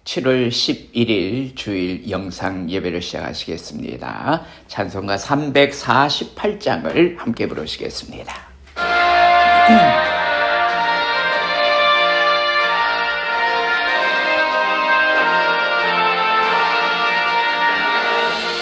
7월 11일 주일 영상 예배를 시작하시겠습니다. 찬송가 348장을 함께 부르시겠습니다.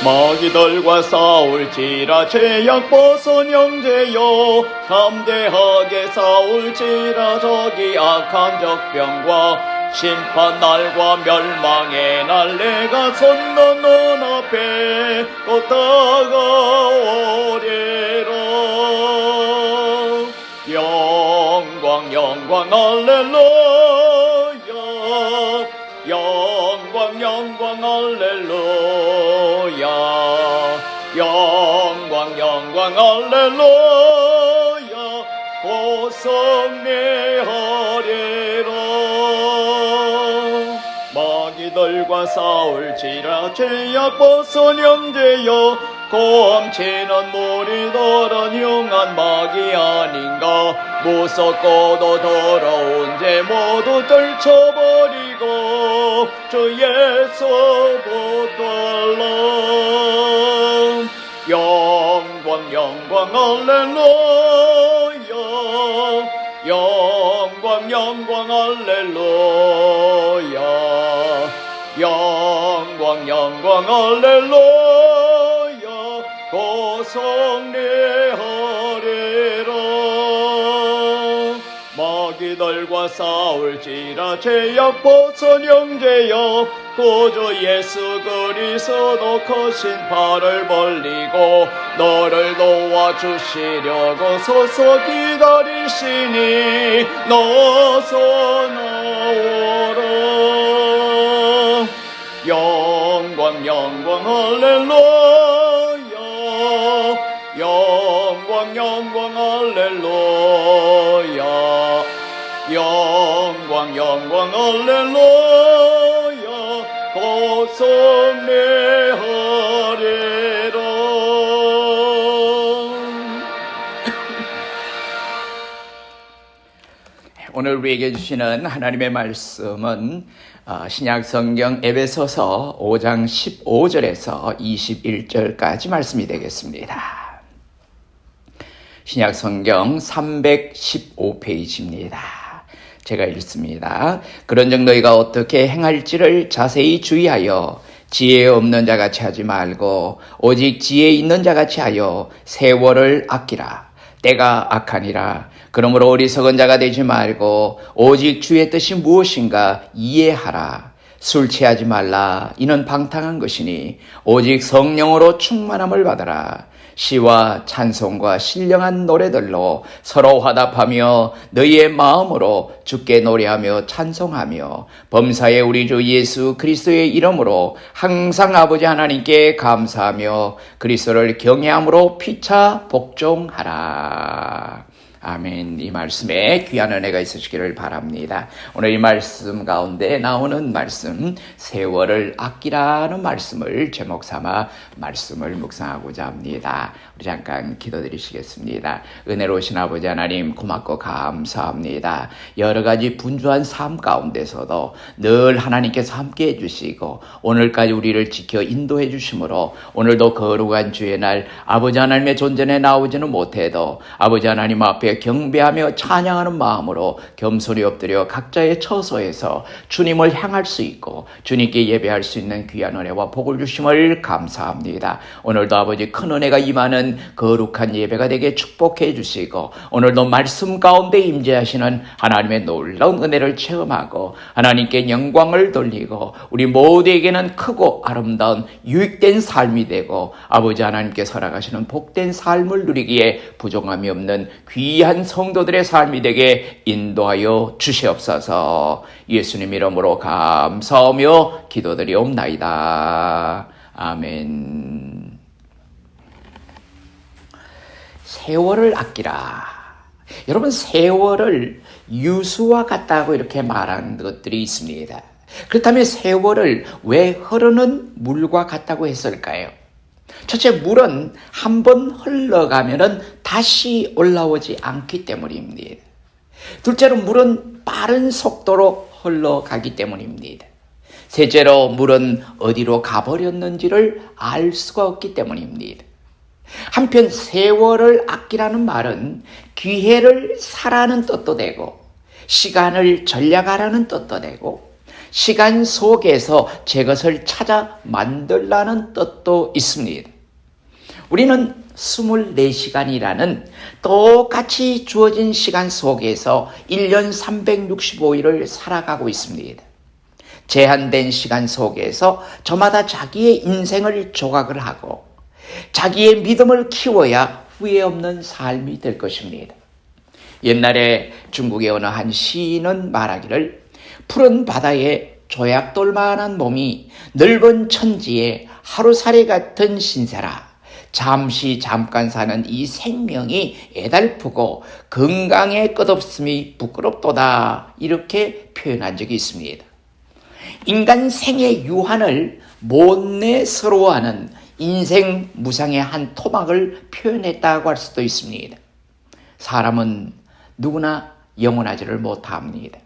마귀들과 싸울지라 죄악 벗은 형제여, 담대하게 싸울지라 저기 악한 적병과 심판날과 멸망의 날 내가 섰는 눈앞에 곧 다가오리라. 영광 영광 할렐루야, 영광 영광 할렐루야, 영광 영광 할렐루야, 곧 승리하리라. 마귀들과 싸울지라 죄악 벗은 형제여, 고함치는 무리들은 흉한 마귀 아닌가. 무섭고도 더러운 죄 모두 떨쳐버리고 주 예수 붙들라. 영광 영광 할렐루야, 영광 영광 할렐루야, 영광 영광 할렐루야, 곧 승리하리라. 마귀들과 싸울지라 죄악 벗은 형제여, 구주 예수 그리스도 크신 팔을 벌리고 너를 도와주시려고 서서 기다리시니 너서 나오라. 영광 영광 할렐루야, 영광 영광 할렐루야, 영광 영광 할렐루야, 곧 승리하리라. 오늘 우리에게 주시는 하나님의 말씀은 신약성경 에베소서 5장 15절에서 21절까지 말씀이 되겠습니다. 신약성경 315페이지입니다. 제가 읽습니다. 그런즉 너희가 어떻게 행할지를 자세히 주의하여 지혜 없는 자같이 하지 말고 오직 지혜 있는 자같이 하여 세월을 아끼라. 때가 악하니라. 그러므로 어리석은 자가 되지 말고 오직 주의 뜻이 무엇인가 이해하라. 술 취하지 말라. 이는 방탕한 것이니 오직 성령으로 충만함을 받아라. 시와 찬송과 신령한 노래들로 서로 화답하며 너희의 마음으로 주께 노래하며 찬송하며 범사의 우리 주 예수 그리스도의 이름으로 항상 아버지 하나님께 감사하며 그리스도를 경외함으로 피차 복종하라. 아멘. 이 말씀에 귀한 은혜가 있으시기를 바랍니다. 오늘 이 말씀 가운데 나오는 말씀, 세월을 아끼라는 말씀을 제목 삼아 말씀을 묵상하고자 합니다. 우리 잠깐 기도드리시겠습니다. 은혜로우신 아버지 하나님 고맙고 감사합니다. 여러 가지 분주한 삶 가운데서도 늘 하나님께서 함께 해주시고 오늘까지 우리를 지켜 인도해 주심으로 오늘도 거룩한 주의 날 아버지 하나님의 존전에 나오지는 못해도 아버지 하나님 앞에 경배하며 찬양하는 마음으로 겸손히 엎드려 각자의 처소에서 주님을 향할 수 있고 주님께 예배할 수 있는 귀한 은혜와 복을 주심을 감사합니다. 오늘도 아버지 큰 은혜가 임하는 거룩한 예배가 되게 축복해 주시고 오늘도 말씀 가운데 임재하시는 하나님의 놀라운 은혜를 체험하고 하나님께 영광을 돌리고 우리 모두에게는 크고 아름다운 유익된 삶이 되고 아버지 하나님께 살아가시는 복된 삶을 누리기에 부족함이 없는 귀한 성도들의 삶이 되게 인도하여 주시옵소서. 예수님 이름으로 감사하며 기도드리옵나이다. 아멘. 세월을 아끼라. 여러분, 세월을 유수와 같다고 이렇게 말하는 것들이 있습니다. 그렇다면 세월을 왜 흐르는 물과 같다고 했을까요? 첫째, 물은 한번 흘러가면은 다시 올라오지 않기 때문입니다. 둘째로 물은 빠른 속도로 흘러가기 때문입니다. 셋째로 물은 어디로 가버렸는지를 알 수가 없기 때문입니다. 한편 세월을 아끼라는 말은 기회를 사라는 뜻도 되고 시간을 전략하라는 뜻도 되고 시간 속에서 제 것을 찾아 만들라는 뜻도 있습니다. 우리는 24시간이라는 똑같이 주어진 시간 속에서 1년 365일을 살아가고 있습니다. 제한된 시간 속에서 저마다 자기의 인생을 조각을 하고 자기의 믿음을 키워야 후회 없는 삶이 될 것입니다. 옛날에 중국의 어느 한 시인은 말하기를 푸른 바다에 조약돌만한 몸이 넓은 천지에 하루살이 같은 신세라 잠깐 사는 이 생명이 애달프고 건강에 끝없음이 부끄럽도다 이렇게 표현한 적이 있습니다. 인간 생의 유한을 못내스러워하는 인생 무상의 한 토막을 표현했다고 할 수도 있습니다. 사람은 누구나 영원하지를 못합니다.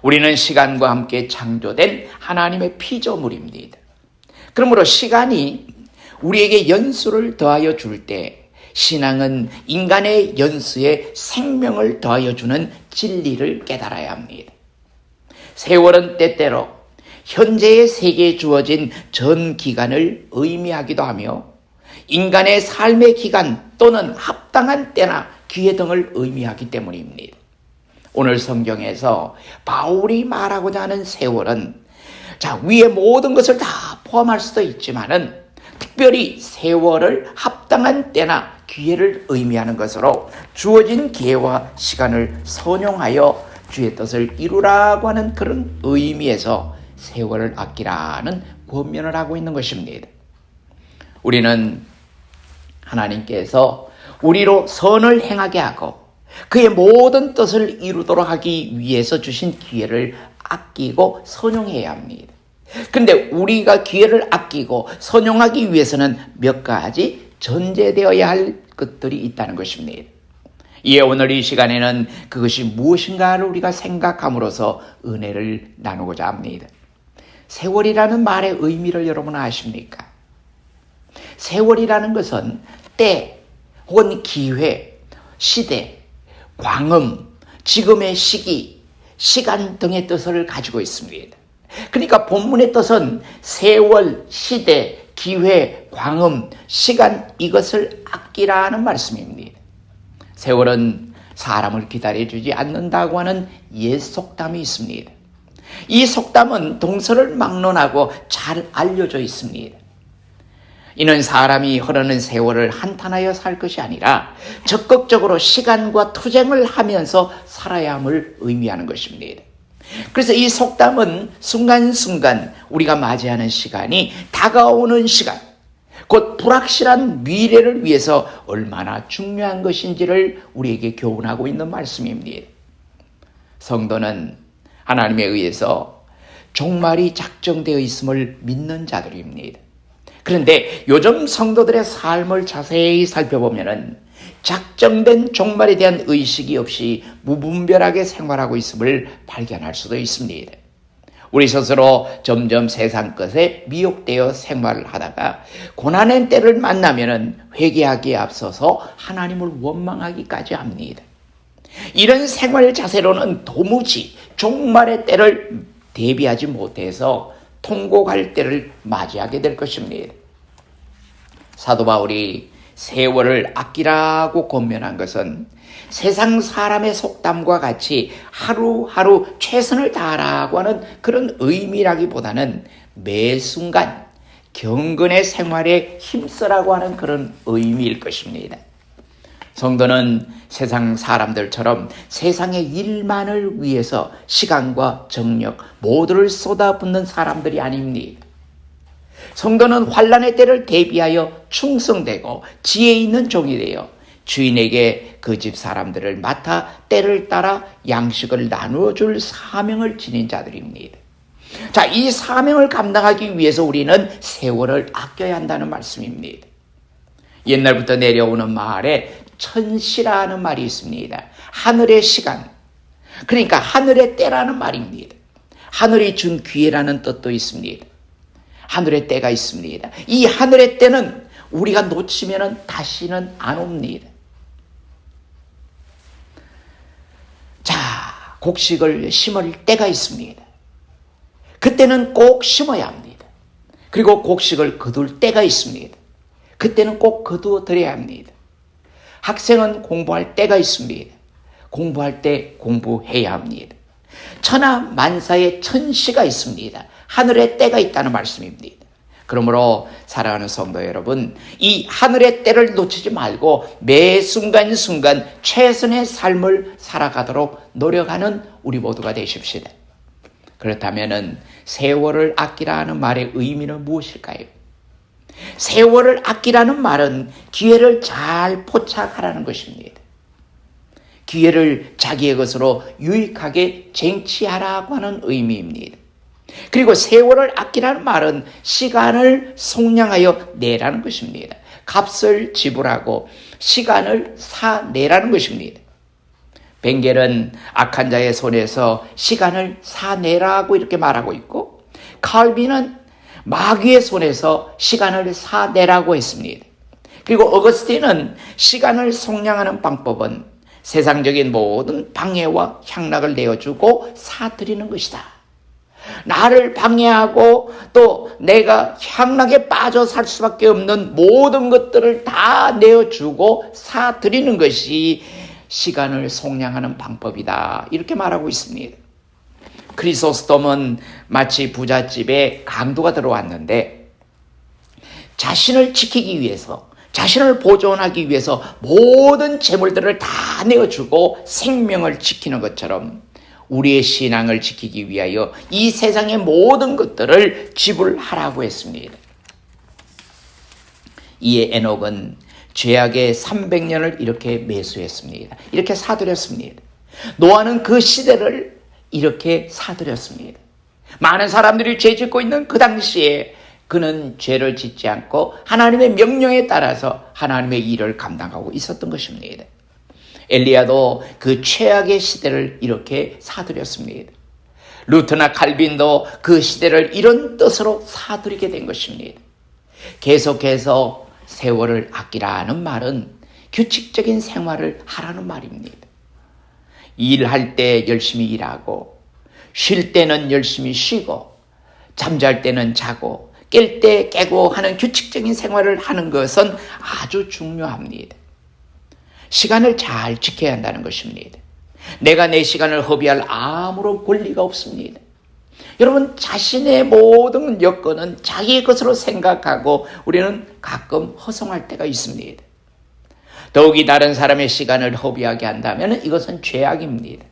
우리는 시간과 함께 창조된 하나님의 피조물입니다. 그러므로 시간이 우리에게 연수를 더하여 줄 때 신앙은 인간의 연수에 생명을 더하여 주는 진리를 깨달아야 합니다. 세월은 때때로 현재의 세계에 주어진 전 기간을 의미하기도 하며 인간의 삶의 기간 또는 합당한 때나 기회 등을 의미하기 때문입니다. 오늘 성경에서 바울이 말하고자 하는 세월은 위의 모든 것을 다 포함할 수도 있지만은 특별히 세월을 합당한 때나 기회를 의미하는 것으로 주어진 기회와 시간을 선용하여 주의 뜻을 이루라고 하는 그런 의미에서 세월을 아끼라는 권면을 하고 있는 것입니다. 우리는 하나님께서 우리로 선을 행하게 하고 그의 모든 뜻을 이루도록 하기 위해서 주신 기회를 아끼고 선용해야 합니다. 그런데 우리가 기회를 아끼고 선용하기 위해서는 몇 가지 전제되어야 할 것들이 있다는 것입니다. 이에 오늘 이 시간에는 그것이 무엇인가를 우리가 생각함으로써 은혜를 나누고자 합니다. 세월이라는 말의 의미를 여러분 아십니까? 세월이라는 것은 때 혹은 기회, 시대, 광음, 지금의 시기, 시간 등의 뜻을 가지고 있습니다. 그러니까 본문의 뜻은 세월, 시대, 기회, 광음, 시간 이것을 아끼라는 말씀입니다. 세월은 사람을 기다려주지 않는다고 하는 옛 속담이 있습니다. 이 속담은 동서를 막론하고 잘 알려져 있습니다. 이는 사람이 흐르는 세월을 한탄하여 살 것이 아니라 적극적으로 시간과 투쟁을 하면서 살아야 함을 의미하는 것입니다. 그래서 이 속담은 순간순간 우리가 맞이하는 시간이 다가오는 시간, 곧 불확실한 미래를 위해서 얼마나 중요한 것인지를 우리에게 교훈하고 있는 말씀입니다. 성도는 하나님에 의해서 종말이 작정되어 있음을 믿는 자들입니다. 그런데 요즘 성도들의 삶을 자세히 살펴보면 작정된 종말에 대한 의식이 없이 무분별하게 생활하고 있음을 발견할 수도 있습니다. 우리 스스로 점점 세상 것에 미혹되어 생활을 하다가 고난의 때를 만나면 회개하기에 앞서서 하나님을 원망하기까지 합니다. 이런 생활 자세로는 도무지 종말의 때를 대비하지 못해서 통곡할 때를 맞이하게 될 것입니다. 사도 바울이 세월을 아끼라고 권면한 것은 세상 사람의 속담과 같이 하루하루 최선을 다하라고 하는 그런 의미라기보다는 매 순간 경건의 생활에 힘쓰라고 하는 그런 의미일 것입니다. 성도는 세상 사람들처럼 세상의 일만을 위해서 시간과 정력 모두를 쏟아붓는 사람들이 아닙니다. 성도는 환난의 때를 대비하여 충성되고 지혜 있는 종이 되어 주인에게 그 집 사람들을 맡아 때를 따라 양식을 나누어 줄 사명을 지닌 자들입니다. 이 사명을 감당하기 위해서 우리는 세월을 아껴야 한다는 말씀입니다. 옛날부터 내려오는 말에 천시라는 말이 있습니다. 하늘의 시간, 그러니까 하늘의 때라는 말입니다. 하늘이 준 기회라는 뜻도 있습니다. 하늘의 때가 있습니다. 이 하늘의 때는 우리가 놓치면 다시는 안 옵니다. 자, 곡식을 심을 때가 있습니다. 그때는 꼭 심어야 합니다. 그리고 곡식을 거둘 때가 있습니다. 그때는 꼭 거두어 드려야 합니다. 학생은 공부할 때가 있습니다. 공부할 때 공부해야 합니다. 천하 만사의 천시가 있습니다. 하늘의 때가 있다는 말씀입니다. 그러므로 사랑하는 성도 여러분, 이 하늘의 때를 놓치지 말고 매 순간순간 최선의 삶을 살아가도록 노력하는 우리 모두가 되십시다. 그렇다면 세월을 아끼라는 말의 의미는 무엇일까요? 세월을 아끼라는 말은 기회를 잘 포착하라는 것입니다. 기회를 자기의 것으로 유익하게 쟁취하라고 하는 의미입니다. 그리고 세월을 아끼라는 말은 시간을 속량하여 내라는 것입니다. 값을 지불하고 시간을 사내라는 것입니다. 벵겔은 악한 자의 손에서 시간을 사내라고 이렇게 말하고 있고, 칼빈은 마귀의 손에서 시간을 사내라고 했습니다. 그리고 어거스틴은 시간을 속량하는 방법은 세상적인 모든 방해와 향락을 내어주고 사드리는 것이다. 나를 방해하고 또 내가 향락에 빠져 살 수밖에 없는 모든 것들을 다 내어주고 사드리는 것이 시간을 속량하는 방법이다. 이렇게 말하고 있습니다. 크리소스톰은 마치 부잣집에 강도가 들어왔는데 자신을 지키기 위해서, 자신을 보존하기 위해서 모든 재물들을 다 내어주고 생명을 지키는 것처럼 우리의 신앙을 지키기 위하여 이 세상의 모든 것들을 지불하라고 했습니다. 이에 에녹은 죄악의 300년을 이렇게 매수했습니다. 이렇게 사들였습니다. 노아는 그 시대를 이렇게 사들였습니다. 많은 사람들이 죄 짓고 있는 그 당시에 그는 죄를 짓지 않고 하나님의 명령에 따라서 하나님의 일을 감당하고 있었던 것입니다. 엘리야도 그 최악의 시대를 이렇게 사들였습니다. 루터나 칼빈도 그 시대를 이런 뜻으로 사들이게 된 것입니다. 계속해서 세월을 아끼라는 말은 규칙적인 생활을 하라는 말입니다. 일할 때 열심히 일하고, 쉴 때는 열심히 쉬고, 잠잘 때는 자고, 깰 때 깨고 하는 규칙적인 생활을 하는 것은 아주 중요합니다. 시간을 잘 지켜야 한다는 것입니다. 내가 내 시간을 허비할 아무런 권리가 없습니다. 여러분, 자신의 모든 여건은 자기의 것으로 생각하고 우리는 가끔 허송할 때가 있습니다. 더욱이 다른 사람의 시간을 허비하게 한다면 이것은 죄악입니다.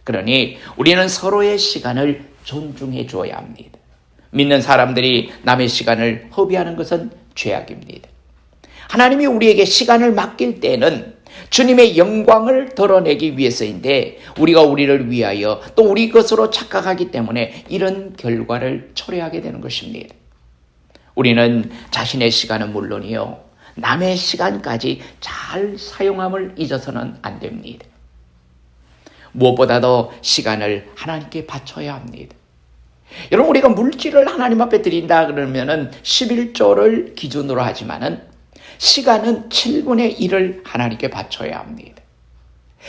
그러니 우리는 서로의 시간을 존중해 줘야 합니다. 믿는 사람들이 남의 시간을 허비하는 것은 죄악입니다. 하나님이 우리에게 시간을 맡길 때는 주님의 영광을 드러내기 위해서인데 우리가 우리를 위하여 또 우리 것으로 착각하기 때문에 이런 결과를 초래하게 되는 것입니다. 우리는 자신의 시간은 물론이요, 남의 시간까지 잘 사용함을 잊어서는 안 됩니다. 무엇보다도 시간을 하나님께 바쳐야 합니다. 여러분, 우리가 물질을 하나님 앞에 드린다 그러면은 11조를 기준으로 하지만은 시간은 7분의 1을 하나님께 바쳐야 합니다.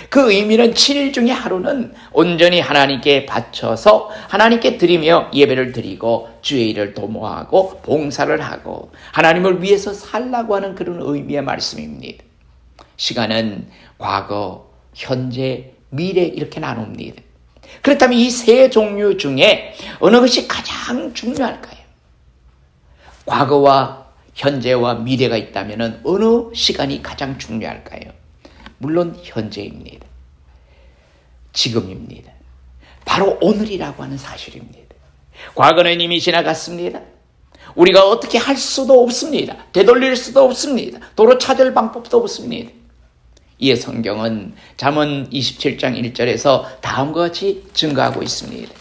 그 의미는 7일 중에 하루는 온전히 하나님께 바쳐서 하나님께 드리며 예배를 드리고 주의 일을 도모하고 봉사를 하고 하나님을 위해서 살라고 하는 그런 의미의 말씀입니다. 시간은 과거, 현재, 미래 이렇게 나눕니다. 그렇다면 이 세 종류 중에 어느 것이 가장 중요할까요? 과거와 현재와 미래가 있다면 어느 시간이 가장 중요할까요? 물론 현재입니다. 지금입니다. 바로 오늘이라고 하는 사실입니다. 과거는 이미 지나갔습니다. 우리가 어떻게 할 수도 없습니다. 되돌릴 수도 없습니다. 도로 찾을 방법도 없습니다. 이에 성경은 잠언 27장 1절에서 다음과 같이 증거하고 있습니다.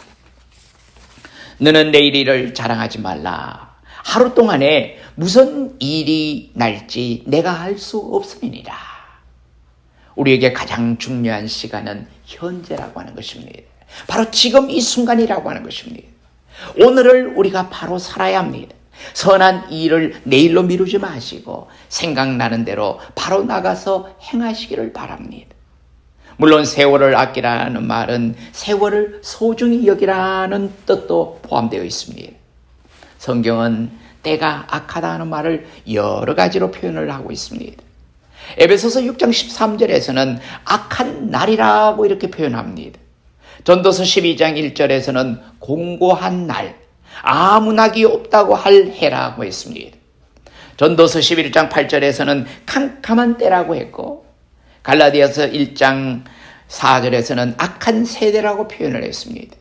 너는 내일 일을 자랑하지 말라. 하루 동안에 무슨 일이 날지 내가 알 수 없음이니라. 우리에게 가장 중요한 시간은 현재라고 하는 것입니다. 바로 지금 이 순간이라고 하는 것입니다. 오늘을 우리가 바로 살아야 합니다. 선한 일을 내일로 미루지 마시고 생각나는 대로 바로 나가서 행하시기를 바랍니다. 물론 세월을 아끼라는 말은 세월을 소중히 여기라는 뜻도 포함되어 있습니다. 성경은 때가 악하다는 말을 여러 가지로 표현을 하고 있습니다. 에베소서 6장 13절에서는 악한 날이라고 이렇게 표현합니다. 전도서 12장 1절에서는 공고한 날, 아무 낙이 없다고 할 해라고 했습니다. 전도서 11장 8절에서는 캄캄한 때라고 했고, 갈라디아서 1장 4절에서는 악한 세대라고 표현을 했습니다.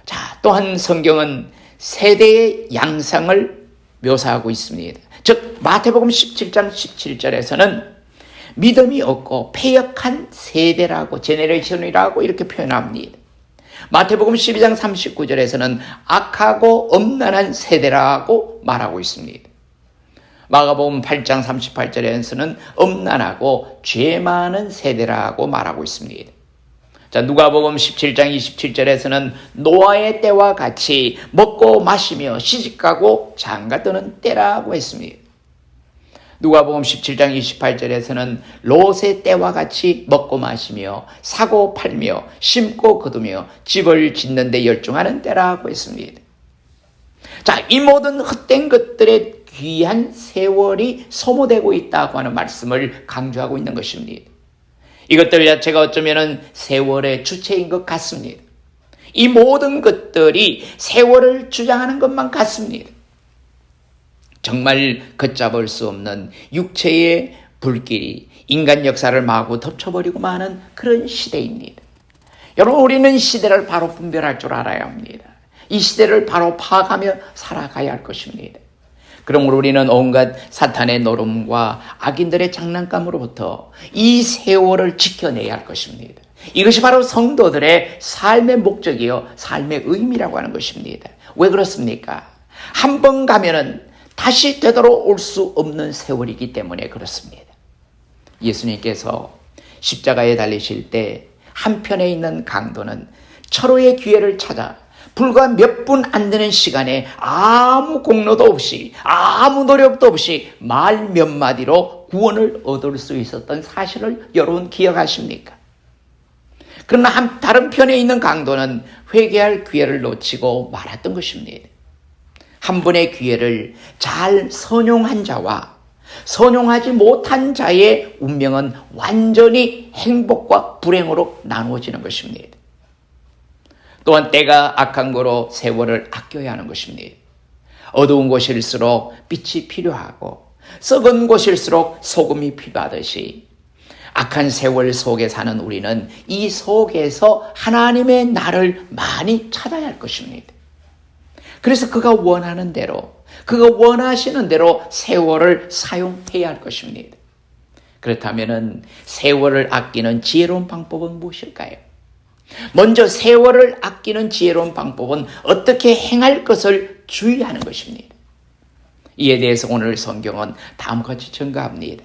자, 또한 성경은 세대의 양상을 묘사하고 있습니다. 즉 마태복음 17장 17절에서는 믿음이 없고 패역한 세대라고, 제네레이션이라고 이렇게 표현합니다. 마태복음 12장 39절에서는 악하고 엄난한 세대라고 말하고 있습니다. 마가복음 8장 38절에서는 엄난하고 죄 많은 세대라고 말하고 있습니다. 자, 누가복음 17장 27절에서는 노아의 때와 같이 먹고 마시며 시집가고 장가드는 때라고 했습니다. 누가복음 17장 28절에서는 롯의 때와 같이 먹고 마시며 사고 팔며 심고 거두며 집을 짓는 데 열중하는 때라고 했습니다. 자, 이 모든 헛된 것들의 귀한 세월이 소모되고 있다고 하는 말씀을 강조하고 있는 것입니다. 이것들 자체가 어쩌면 세월의 주체인 것 같습니다. 이 모든 것들이 세월을 주장하는 것만 같습니다. 정말 걷잡을 수 없는 육체의 불길이 인간 역사를 마구 덮쳐버리고 마는 그런 시대입니다. 여러분, 우리는 시대를 바로 분별할 줄 알아야 합니다. 이 시대를 바로 파악하며 살아가야 할 것입니다. 그러므로 우리는 온갖 사탄의 노름과 악인들의 장난감으로부터 이 세월을 지켜내야 할 것입니다. 이것이 바로 성도들의 삶의 목적이요, 삶의 의미라고 하는 것입니다. 왜 그렇습니까? 한 번 가면은 다시 되돌아올 수 없는 세월이기 때문에 그렇습니다. 예수님께서 십자가에 달리실 때 한편에 있는 강도는 철호의 기회를 찾아 불과 몇 분 안 되는 시간에 아무 공로도 없이 아무 노력도 없이 말 몇 마디로 구원을 얻을 수 있었던 사실을 여러분 기억하십니까? 그러나 다른 편에 있는 강도는 회개할 기회를 놓치고 말았던 것입니다. 한 번의 기회를 잘 선용한 자와 선용하지 못한 자의 운명은 완전히 행복과 불행으로 나누어지는 것입니다. 또한 때가 악한 거로 세월을 아껴야 하는 것입니다. 어두운 곳일수록 빛이 필요하고 썩은 곳일수록 소금이 필요하듯이 악한 세월 속에 사는 우리는 이 속에서 하나님의 나를 많이 찾아야 할 것입니다. 그래서 그가 원하는 대로, 그가 원하시는 대로 세월을 사용해야 할 것입니다. 그렇다면 세월을 아끼는 지혜로운 방법은 무엇일까요? 먼저 세월을 아끼는 지혜로운 방법은 어떻게 행할 것을 주의하는 것입니다. 이에 대해서 오늘 성경은 다음과 같이 증거합니다.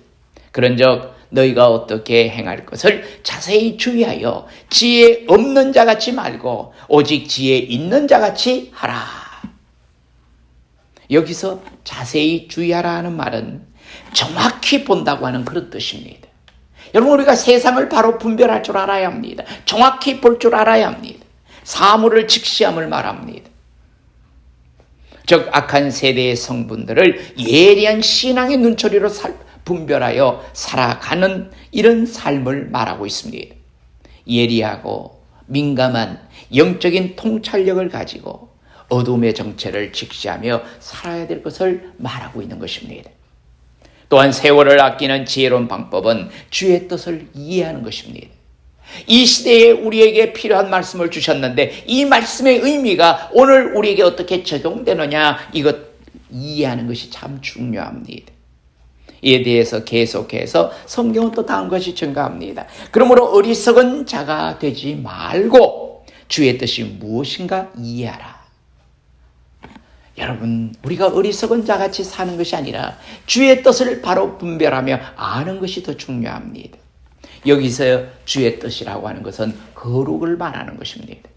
그런즉 너희가 어떻게 행할 것을 자세히 주의하여 지혜 없는 자같이 말고 오직 지혜 있는 자같이 하라. 여기서 자세히 주의하라 하는 말은 정확히 본다고 하는 그런 뜻입니다. 여러분, 우리가 세상을 바로 분별할 줄 알아야 합니다. 정확히 볼 줄 알아야 합니다. 사물을 직시함을 말합니다. 즉 악한 세대의 성분들을 예리한 신앙의 눈초리로 분별하여 살아가는 이런 삶을 말하고 있습니다. 예리하고 민감한 영적인 통찰력을 가지고 어둠의 정체를 직시하며 살아야 될 것을 말하고 있는 것입니다. 또한 세월을 아끼는 지혜로운 방법은 주의 뜻을 이해하는 것입니다. 이 시대에 우리에게 필요한 말씀을 주셨는데 이 말씀의 의미가 오늘 우리에게 어떻게 적용되느냐, 이것 이해하는 것이 참 중요합니다. 이에 대해서 계속해서 성경은 또 다음 것이 증가합니다. 그러므로 어리석은 자가 되지 말고 주의 뜻이 무엇인가 이해하라. 여러분, 우리가 어리석은 자같이 사는 것이 아니라 주의 뜻을 바로 분별하며 아는 것이 더 중요합니다. 여기서 주의 뜻이라고 하는 것은 거룩을 말하는 것입니다.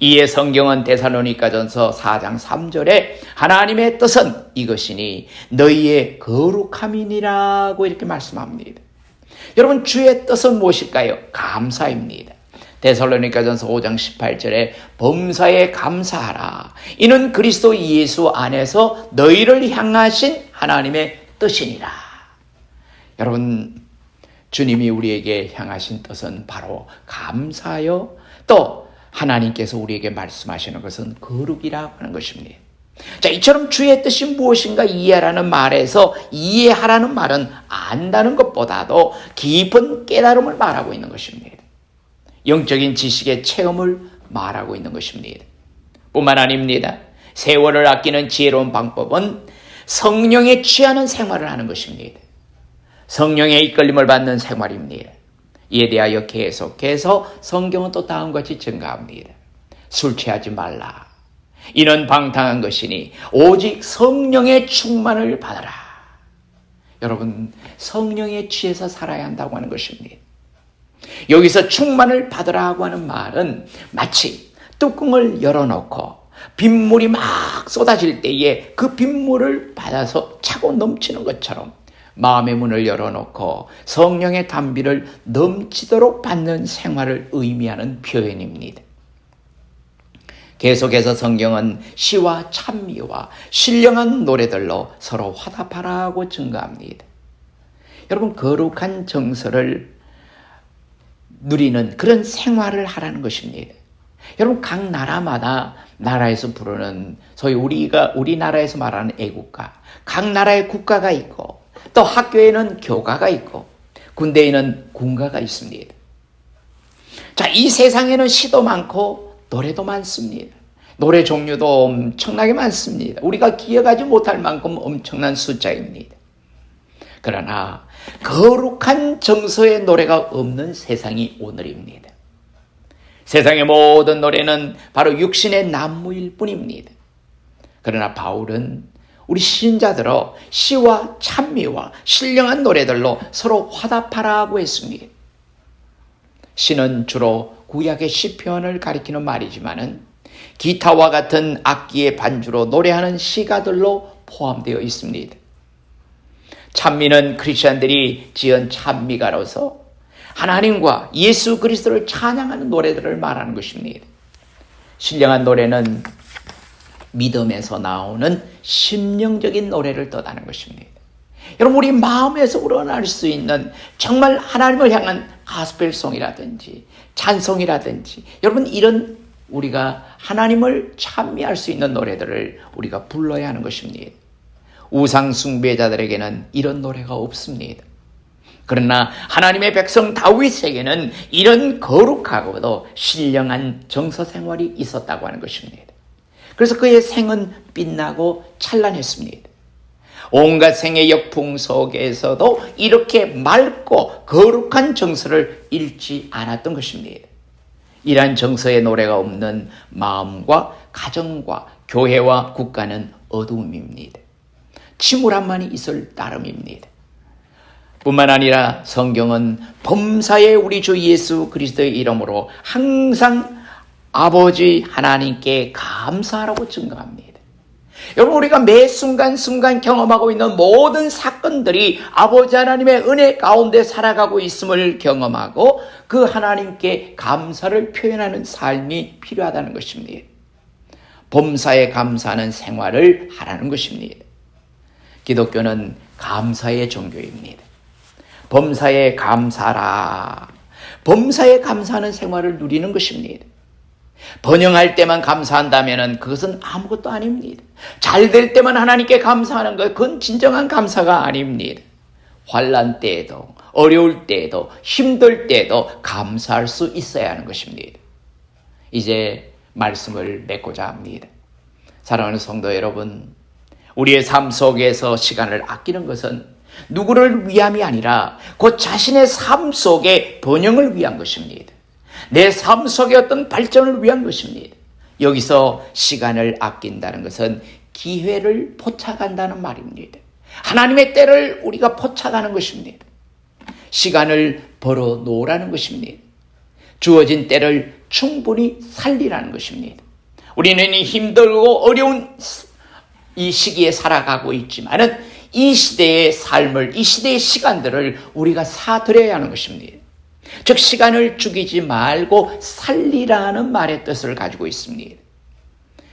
이에 성경은 데살로니가전서 4장 3절에 하나님의 뜻은 이것이니 너희의 거룩함이니라고 이렇게 말씀합니다. 여러분, 주의 뜻은 무엇일까요? 감사입니다. 데살로니가전서 5장 18절에 범사에 감사하라. 이는 그리스도 예수 안에서 너희를 향하신 하나님의 뜻이니라. 여러분, 주님이 우리에게 향하신 뜻은 바로 감사요. 또 하나님께서 우리에게 말씀하시는 것은 거룩이라고 하는 것입니다. 자, 이처럼 주의 뜻이 무엇인가 이해하라는 말에서 이해하라는 말은 안다는 것보다도 깊은 깨달음을 말하고 있는 것입니다. 영적인 지식의 체험을 말하고 있는 것입니다. 뿐만 아닙니다. 세월을 아끼는 지혜로운 방법은 성령에 취하는 생활을 하는 것입니다. 성령의 이끌림을 받는 생활입니다. 이에 대하여 계속해서 성경은 또 다음과 같이 증가합니다. 술 취하지 말라. 이는 방탕한 것이니 오직 성령의 충만을 받아라. 여러분, 성령에 취해서 살아야 한다고 하는 것입니다. 여기서 충만을 받으라고 하는 말은 마치 뚜껑을 열어놓고 빗물이 막 쏟아질 때에 그 빗물을 받아서 차고 넘치는 것처럼 마음의 문을 열어놓고 성령의 담비를 넘치도록 받는 생활을 의미하는 표현입니다. 계속해서 성경은 시와 찬미와 신령한 노래들로 서로 화답하라고 증거합니다. 여러분, 거룩한 정서를 누리는 그런 생활을 하라는 것입니다. 여러분, 각 나라마다 나라에서 부르는 소위 우리나라에서 말하는 애국가, 각 나라의 국가가 있고 또 학교에는 교가가 있고 군대에는 군가가 있습니다. 자, 이 세상에는 시도 많고 노래도 많습니다. 노래 종류도 엄청나게 많습니다. 우리가 기억하지 못할 만큼 엄청난 숫자입니다. 그러나 거룩한 정서의 노래가 없는 세상이 오늘입니다. 세상의 모든 노래는 바로 육신의 난무일 뿐입니다. 그러나 바울은 우리 신자들로 시와 찬미와 신령한 노래들로 서로 화답하라고 했습니다. 시는 주로 구약의 시편을 가리키는 말이지만은 기타와 같은 악기의 반주로 노래하는 시가들로 포함되어 있습니다. 찬미는 크리스천들이 지은 찬미가로서 하나님과 예수 그리스도를 찬양하는 노래들을 말하는 것입니다. 신령한 노래는 믿음에서 나오는 심령적인 노래를 뜻하는 것입니다. 여러분, 우리 마음에서 우러날 수 있는 정말 하나님을 향한 가스펠송이라든지 찬송이라든지, 여러분, 이런 우리가 하나님을 찬미할 수 있는 노래들을 우리가 불러야 하는 것입니다. 우상 숭배자들에게는 이런 노래가 없습니다. 그러나 하나님의 백성 다윗에게는 이런 거룩하고도 신령한 정서 생활이 있었다고 하는 것입니다. 그래서 그의 생은 빛나고 찬란했습니다. 온갖 생의 역풍 속에서도 이렇게 맑고 거룩한 정서를 잃지 않았던 것입니다. 이러한 정서의 노래가 없는 마음과 가정과 교회와 국가는 어두움입니다. 침울함만이 있을 따름입니다. 뿐만 아니라 성경은 범사에 우리 주 예수 그리스도의 이름으로 항상 아버지 하나님께 감사하라고 증거합니다. 여러분, 우리가 매 순간순간 경험하고 있는 모든 사건들이 아버지 하나님의 은혜 가운데 살아가고 있음을 경험하고 그 하나님께 감사를 표현하는 삶이 필요하다는 것입니다. 범사에 감사하는 생활을 하라는 것입니다. 기독교는 감사의 종교입니다. 범사에 감사라. 범사에 감사하는 생활을 누리는 것입니다. 번영할 때만 감사한다면 그것은 아무것도 아닙니다. 잘 될 때만 하나님께 감사하는 것, 그건 진정한 감사가 아닙니다. 환난 때에도, 어려울 때에도, 힘들 때에도 감사할 수 있어야 하는 것입니다. 이제 말씀을 맺고자 합니다. 사랑하는 성도 여러분, 우리의 삶 속에서 시간을 아끼는 것은 누구를 위함이 아니라 곧 자신의 삶 속의 번영을 위한 것입니다. 내 삶 속의 어떤 발전을 위한 것입니다. 여기서 시간을 아낀다는 것은 기회를 포착한다는 말입니다. 하나님의 때를 우리가 포착하는 것입니다. 시간을 벌어 놓으라는 것입니다. 주어진 때를 충분히 살리라는 것입니다. 우리는 이 힘들고 어려운 이 시기에 살아가고 있지만은 이 시대의 삶을, 이 시대의 시간들을 우리가 사들여야 하는 것입니다. 즉 시간을 죽이지 말고 살리라는 말의 뜻을 가지고 있습니다.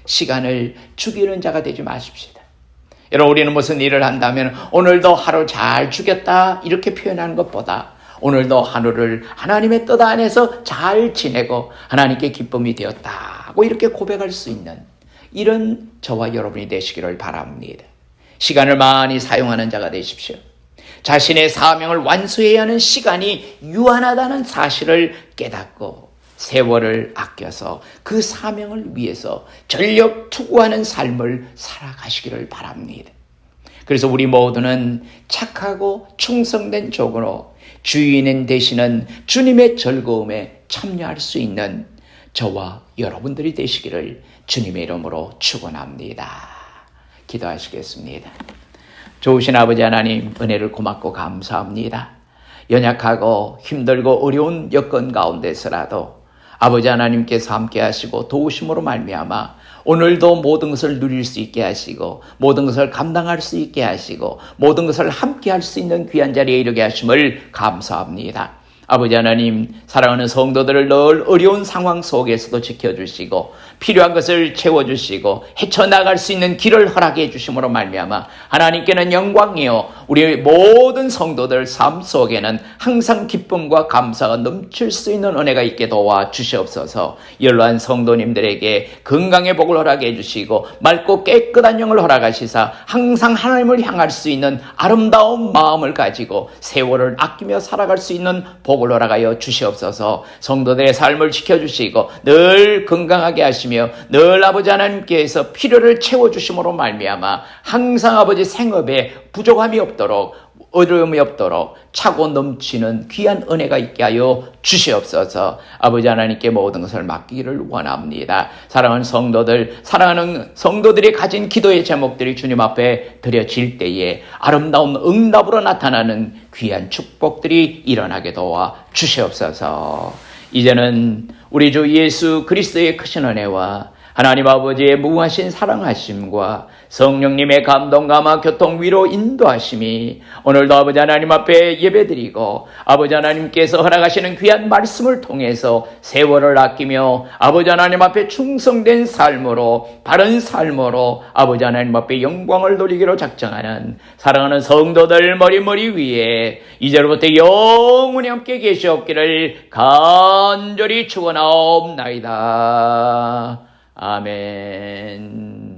시간을 죽이는 자가 되지 마십시다. 여러분, 우리는 무슨 일을 한다면 오늘도 하루 잘 죽였다 이렇게 표현하는 것보다 오늘도 하루를 하나님의 뜻 안에서 잘 지내고 하나님께 기쁨이 되었다고 이렇게 고백할 수 있는 이런 저와 여러분이 되시기를 바랍니다. 시간을 많이 사용하는 자가 되십시오. 자신의 사명을 완수해야 하는 시간이 유한하다는 사실을 깨닫고 세월을 아껴서 그 사명을 위해서 전력 투구하는 삶을 살아가시기를 바랍니다. 그래서 우리 모두는 착하고 충성된 종으로 주인은 되시는 주님의 즐거움에 참여할 수 있는 저와 여러분들이 되시기를 주님의 이름으로 축원합니다. 기도하시겠습니다. 좋으신 아버지 하나님, 은혜를 고맙고 감사합니다. 연약하고 힘들고 어려운 여건 가운데서라도 아버지 하나님께서 함께 하시고 도우심으로 말미암아 오늘도 모든 것을 누릴 수 있게 하시고 모든 것을 감당할 수 있게 하시고 모든 것을 함께 할 수 있는 귀한 자리에 이르게 하심을 감사합니다. 아버지 하나님, 사랑하는 성도들을 늘 어려운 상황 속에서도 지켜주시고 필요한 것을 채워주시고 헤쳐나갈 수 있는 길을 허락해 주심으로 말미암아 하나님께는 영광이요 우리 모든 성도들 삶 속에는 항상 기쁨과 감사가 넘칠 수 있는 은혜가 있게 도와 주시옵소서. 연로한 성도님들에게 건강의 복을 허락해 주시고 맑고 깨끗한 영을 허락하시사 항상 하나님을 향할 수 있는 아름다운 마음을 가지고 세월을 아끼며 살아갈 수 있는 복을 허락하여 주시옵소서. 성도들의 삶을 지켜주시고 늘 건강하게 하시며 늘 아버지 하나님께서 필요를 채워주심으로 말미암아 항상 아버지 생업에 부족함이 없도록 어려움이 없도록 차고 넘치는 귀한 은혜가 있게 하여 주시옵소서. 아버지 하나님께 모든 것을 맡기기를 원합니다. 사랑하는 성도들, 사랑하는 성도들이 가진 기도의 제목들이 주님 앞에 드려질 때에 아름다운 응답으로 나타나는 귀한 축복들이 일어나게 도와 주시옵소서. 이제는 우리 주 예수 그리스도의 크신 은혜와 하나님 아버지의 무궁하신 사랑하심과 성령님의 감동, 감화, 교통, 위로, 인도하심이 오늘도 아버지 하나님 앞에 예배드리고 아버지 하나님께서 허락하시는 귀한 말씀을 통해서 세월을 아끼며 아버지 하나님 앞에 충성된 삶으로 바른 삶으로 아버지 하나님 앞에 영광을 돌리기로 작정하는 사랑하는 성도들 머리 위에 이제로부터 영원히 함께 계시옵기를 간절히 축원하옵나이다. 아멘.